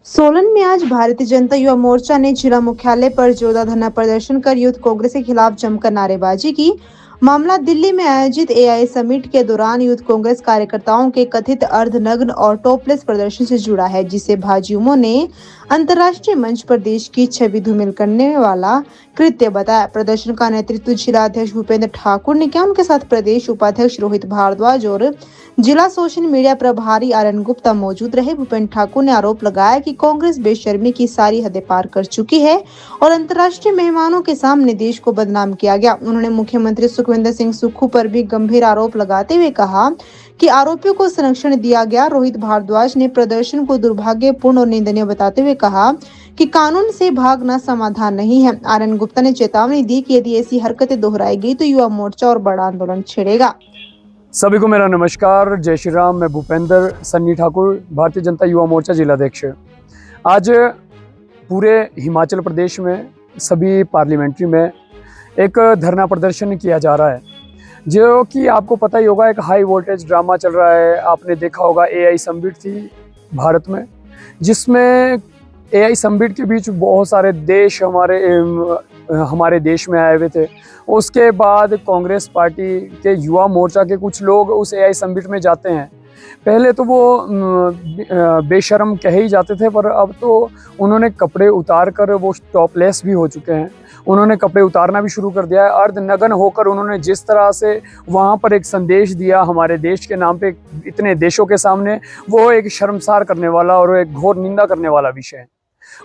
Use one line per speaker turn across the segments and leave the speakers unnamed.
सोलन में आज भारतीय जनता युवा मोर्चा ने जिला मुख्यालय पर जोरदार धरना प्रदर्शन कर यूथ कांग्रेस के खिलाफ जमकर नारेबाजी की। मामला दिल्ली में आयोजित एआई समिट के दौरान यूथ कांग्रेस कार्यकर्ताओं के कथित अर्धनग्न और टॉपलेस प्रदर्शन से जुड़ा है, जिसे भाजयुमो ने अंतर्राष्ट्रीय मंच पर देश की छवि धूमिल करने वाला कृत्य बताया। प्रदर्शन का नेतृत्व जिला अध्यक्ष भूपेंद्र ठाकुर ने किया। उनके साथ प्रदेश उपाध्यक्ष रोहित भारद्वाज और जिला सोशल मीडिया प्रभारी आर्यन गुप्ता मौजूद रहे। भूपेंद्र ठाकुर ने आरोप लगाया कि कांग्रेस बेशर्मी की सारी हदें पार कर चुकी है और अंतर्राष्ट्रीय मेहमानों के सामने देश को बदनाम किया गया। उन्होंने मुख्यमंत्री सुखविंदर सिंह सुक्खू पर भी गंभीर आरोप लगाते हुए कहा कि आरोपियों को संरक्षण दिया गया। रोहित भारद्वाज ने प्रदर्शन को दुर्भाग्यपूर्ण और निंदनीय बताते हुए कहा कि कानून से भागना समाधान नहीं है। आर्यन गुप्ता ने चेतावनी दी कि यदि ऐसी हरकतें दोहराई गई तो युवा मोर्चा और बड़ा आंदोलन छेड़ेगा।
सभी को मेरा नमस्कार, जय श्री राम। मैं भूपेंद्र सन्नी ठाकुर, भारतीय जनता युवा मोर्चा जिलाध्यक्ष। आज पूरे हिमाचल प्रदेश में सभी पार्लियामेंट्री में एक धरना प्रदर्शन किया जा रहा है, जो कि आपको पता ही होगा, एक हाई वोल्टेज ड्रामा चल रहा है। आपने देखा होगा एआई समिट थी भारत में, जिसमें एआई समिट के बीच बहुत सारे देश हमारे देश में आए हुए थे। उसके बाद कांग्रेस पार्टी के युवा मोर्चा के कुछ लोग उस एआई समिट में जाते हैं। पहले तो वो बेशर्म कहे ही जाते थे, पर अब तो उन्होंने कपड़े उतार कर वो टॉपलेस भी हो चुके हैं। उन्होंने कपड़े उतारना भी शुरू कर दिया है। अर्धनग्न होकर उन्होंने जिस तरह से वहाँ पर एक संदेश दिया हमारे देश के नाम पे इतने देशों के सामने, वो एक शर्मसार करने वाला और एक घोर निंदा करने वाला विषय है।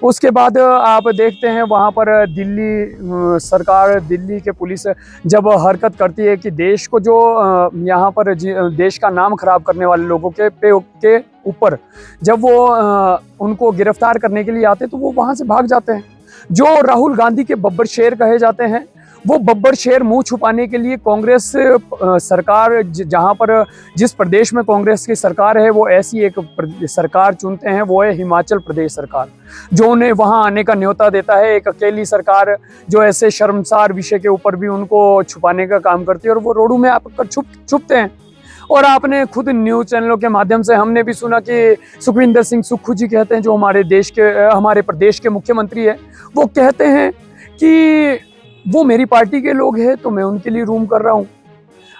उसके बाद आप देखते हैं वहाँ पर दिल्ली सरकार, दिल्ली के पुलिस जब हरकत करती है कि देश को जो यहाँ पर देश का नाम खराब करने वाले लोगों के ऊपर जब वो उनको गिरफ्तार करने के लिए आते तो वो वहाँ से भाग जाते हैं। जो राहुल गांधी के बब्बर शेर कहे जाते हैं, वो बब्बर शेर मुंह छुपाने के लिए कांग्रेस सरकार, जहां पर जिस प्रदेश में कांग्रेस की सरकार है, वो ऐसी एक सरकार चुनते हैं, वो है हिमाचल प्रदेश सरकार, जो उन्हें वहां आने का न्योता देता है। एक अकेली सरकार जो ऐसे शर्मसार विषय के ऊपर भी उनको छुपाने का काम करती है, और वो रोडों में आकर छुपते हैं। और आपने खुद न्यूज़ चैनलों के माध्यम से हमने भी सुना कि सुखविंदर सिंह सुक्खू जी कहते हैं, जो हमारे प्रदेश के मुख्यमंत्री है, वो कहते हैं कि वो मेरी पार्टी के लोग हैं तो मैं उनके लिए रूम कर रहा हूँ।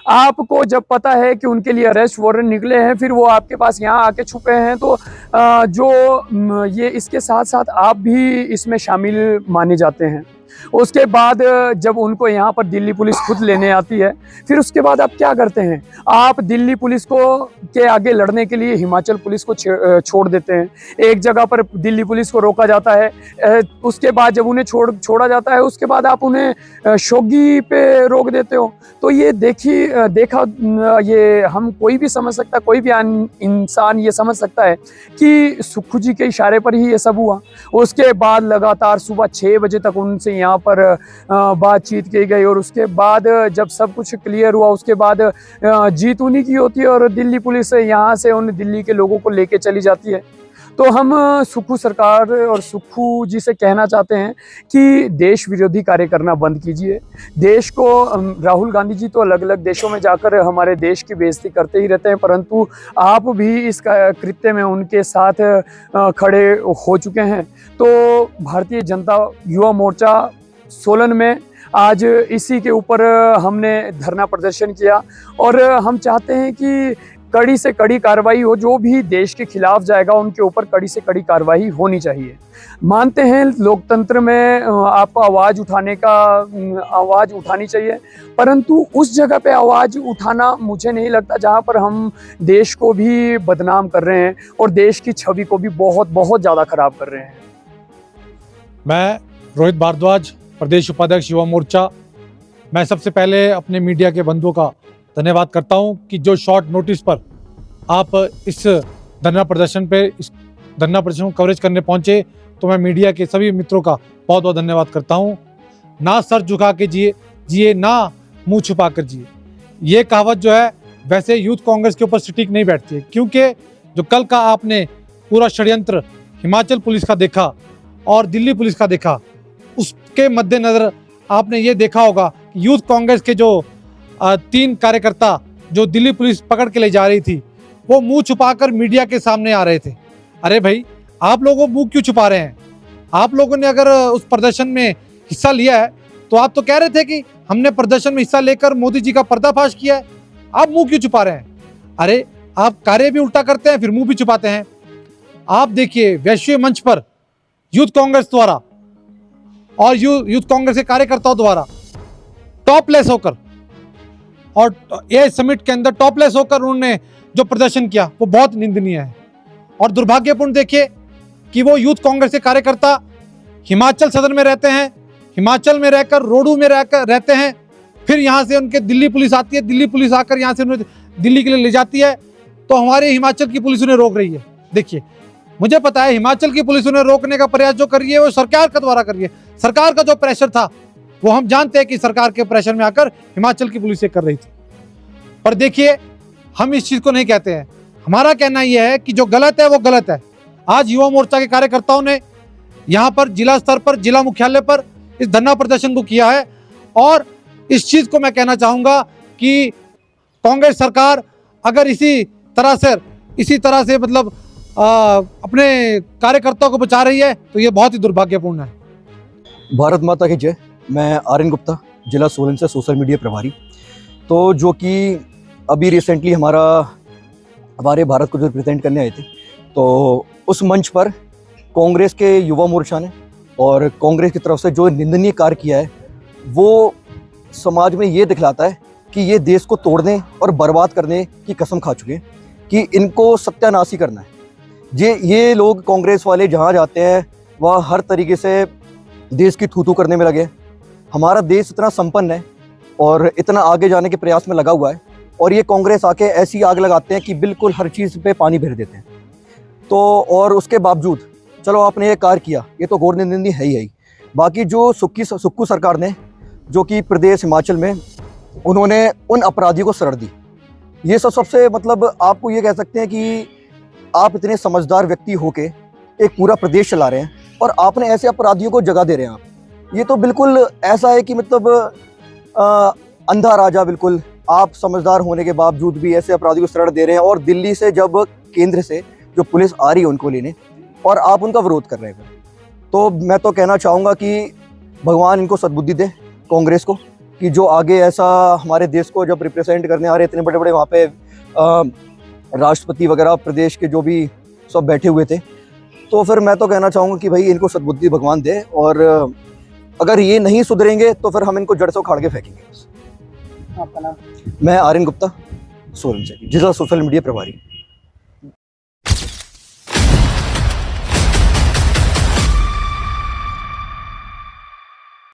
आपको जब पता है कि उनके लिए अरेस्ट वारंट निकले हैं, फिर वो आपके पास यहाँ आके छुपे हैं, तो ये इसके साथ साथ आप भी इसमें शामिल माने जाते हैं। उसके बाद जब उनको यहाँ पर दिल्ली पुलिस खुद लेने आती है, फिर उसके बाद आप क्या करते हैं? आप दिल्ली पुलिस के आगे लड़ने के लिए हिमाचल पुलिस को छोड़ देते हैं। एक जगह पर दिल्ली पुलिस को रोका जाता है, उसके बाद जब उन्हें छोड़ा जाता है, उसके बाद आप उन्हें शोगी पे रोक देते हो। तो ये ये हम कोई भी समझ सकता है, कोई भी इंसान ये समझ सकता है कि सुक्खू जी के इशारे पर ही ये सब हुआ। उसके बाद लगातार सुबह 6 बजे तक उनसे यहाँ पर बातचीत की गई, और उसके बाद जब सब कुछ क्लियर हुआ, उसके बाद जीत उन्हीं की होती है और दिल्ली पुलिस यहाँ से उन दिल्ली के लोगों को लेके चली जाती है। तो हम सुक्खू सरकार और सुक्खू जी से कहना चाहते हैं कि देश विरोधी कार्य करना बंद कीजिए। देश को राहुल गांधी जी तो अलग अलग देशों में जाकर हमारे देश की बेइज्जती करते ही रहते हैं, परंतु आप भी इस कृत्य में उनके साथ खड़े हो चुके हैं। तो भारतीय जनता युवा मोर्चा सोलन में आज इसी के ऊपर हमने धरना प्रदर्शन किया, और हम चाहते हैं कि कड़ी से कड़ी कार्रवाई हो। जो भी देश के खिलाफ जाएगा उनके ऊपर कड़ी से कड़ी कार्रवाई होनी चाहिए। मानते हैं लोकतंत्र में आपको आवाज़ उठानी चाहिए, परंतु उस जगह पे आवाज़ उठाना मुझे नहीं लगता जहां पर हम देश को भी बदनाम कर रहे हैं और देश की छवि को भी बहुत बहुत ज़्यादा खराब कर रहे हैं।
मैं रोहित भारद्वाज, प्रदेश उपाध्यक्ष युवा मोर्चा। मैं सबसे पहले अपने मीडिया के बंधुओं का धन्यवाद करता हूं कि जो शॉर्ट नोटिस पर आप इस धरना प्रदर्शन को कवरेज करने पहुंचे, तो मैं मीडिया के सभी मित्रों का बहुत बहुत धन्यवाद करता हूं। ना सर झुका के जिए ना मुंह छुपा कर जिए, ये कहावत जो है वैसे यूथ कांग्रेस के ऊपर सटीक नहीं बैठती है, क्योंकि जो कल का आपने पूरा षड्यंत्र हिमाचल पुलिस का देखा और दिल्ली पुलिस का देखा, उसके मद्देनजर आपने ये देखा होगा कि यूथ कांग्रेस के जो 3 कार्यकर्ता जो दिल्ली पुलिस पकड़ के ले जा रही थी, वो मुंह छुपाकर मीडिया के सामने आ रहे थे। अरे भाई, आप लोगों मुंह क्यों छुपा रहे हैं? आप लोगों ने अगर उस प्रदर्शन में हिस्सा लिया है तो आप तो कह रहे थे कि हमने प्रदर्शन में हिस्सा लेकर मोदी जी का पर्दाफाश किया है। आप मुंह क्यों छुपा रहे हैं? अरे आप कार्य भी उल्टा करते हैं, फिर मुंह भी छुपाते हैं। आप देखिए, वैश्विक मंच पर यूथ कांग्रेस द्वारा और यूथ कांग्रेस के कार्यकर्ताओं द्वारा टॉपलेस होकर और एआई समिट के अंदर टॉपलेस होकर उन्होंने जो प्रदर्शन किया वो बहुत निंदनीय है। और दुर्भाग्यपूर्ण देखिए कि वो यूथ कांग्रेस के कार्यकर्ता हिमाचल सदन में रहते हैं, हिमाचल में रहकर रोडू में रहते हैं, फिर यहाँ से उनके दिल्ली पुलिस आती है, दिल्ली पुलिस आकर यहाँ से उन्हें दिल्ली के लिए ले जाती है, तो हमारे हिमाचल की पुलिस उन्हें रोक रही है। देखिए, मुझे पता है हिमाचल की पुलिस उन्हें रोकने का प्रयास जो कर रही है वो सरकार के द्वारा कर रही है। सरकार का जो प्रेशर था वो हम जानते हैं कि सरकार के प्रेशर में आकर हिमाचल की पुलिस ये कर रही थी। पर देखिए, हम इस चीज को नहीं कहते हैं। हमारा कहना यह है कि जो गलत है वो गलत है। आज युवा मोर्चा के कार्यकर्ताओं ने यहाँ पर जिला स्तर पर, जिला मुख्यालय पर इस धरना प्रदर्शन को किया है और इस चीज को मैं कहना चाहूंगा कि कांग्रेस सरकार अगर इसी तरह से मतलब अपने कार्यकर्ताओं को बचा रही है तो ये बहुत ही दुर्भाग्यपूर्ण है।
भारत माता की जय। मैं आर्यन गुप्ता, जिला सोलन से सोशल मीडिया प्रभारी। तो जो कि अभी रिसेंटली हमारे भारत को जो रिप्रेजेंट करने आए थे, तो उस मंच पर कांग्रेस के युवा मोर्चा ने और कांग्रेस की तरफ से जो निंदनीय कार्य किया है वो समाज में ये दिखलाता है कि ये देश को तोड़ने और बर्बाद करने की कसम खा चुके हैं कि इनको सत्यानाश ही करना है। ये लोग कांग्रेस वाले जहाँ जाते हैं वह हर तरीके से देश की थू करने में लगे। हमारा देश इतना संपन्न है और इतना आगे जाने के प्रयास में लगा हुआ है और ये कांग्रेस आके ऐसी आग लगाते हैं कि बिल्कुल हर चीज़ पे पानी भर देते हैं। तो और उसके बावजूद चलो आपने ये कार्य किया, ये तो गौर निंदनीय है ही। बाकी जो सुक्खू सरकार ने जो कि प्रदेश हिमाचल में उन्होंने उन अपराधियों को शरण दी, ये सबसे मतलब आपको ये कह सकते हैं कि आप इतने समझदार व्यक्ति होके एक पूरा प्रदेश चला रहे हैं और आपने ऐसे अपराधियों को जगह दे रहे हैं आप। ये तो बिल्कुल ऐसा है कि मतलब अंधा राजा, बिल्कुल आप समझदार होने के बावजूद भी ऐसे अपराधियों को शरण दे रहे हैं। और दिल्ली से जब केंद्र से जो पुलिस आ रही है उनको लेने और आप उनका विरोध कर रहे हैं, तो मैं तो कहना चाहूँगा कि भगवान इनको सद्बुद्धि दे कांग्रेस को, कि जो आगे ऐसा हमारे देश को जब रिप्रेजेंट करने आ रहे इतने बड़े बड़े वहाँ पे राष्ट्रपति वगैरह प्रदेश के जो भी सब बैठे हुए थे, तो फिर मैं तो कहना चाहूँगा कि भाई इनको सद्बुद्धि भगवान दे और अगर ये नहीं सुधरेंगे तो फिर हम इनको जड़ से उखाड़ के फेंकेंगे।
आपका नाम?
मैं आर्यन गुप्ता, सोलन से, जिला सोशल मीडिया प्रभारी।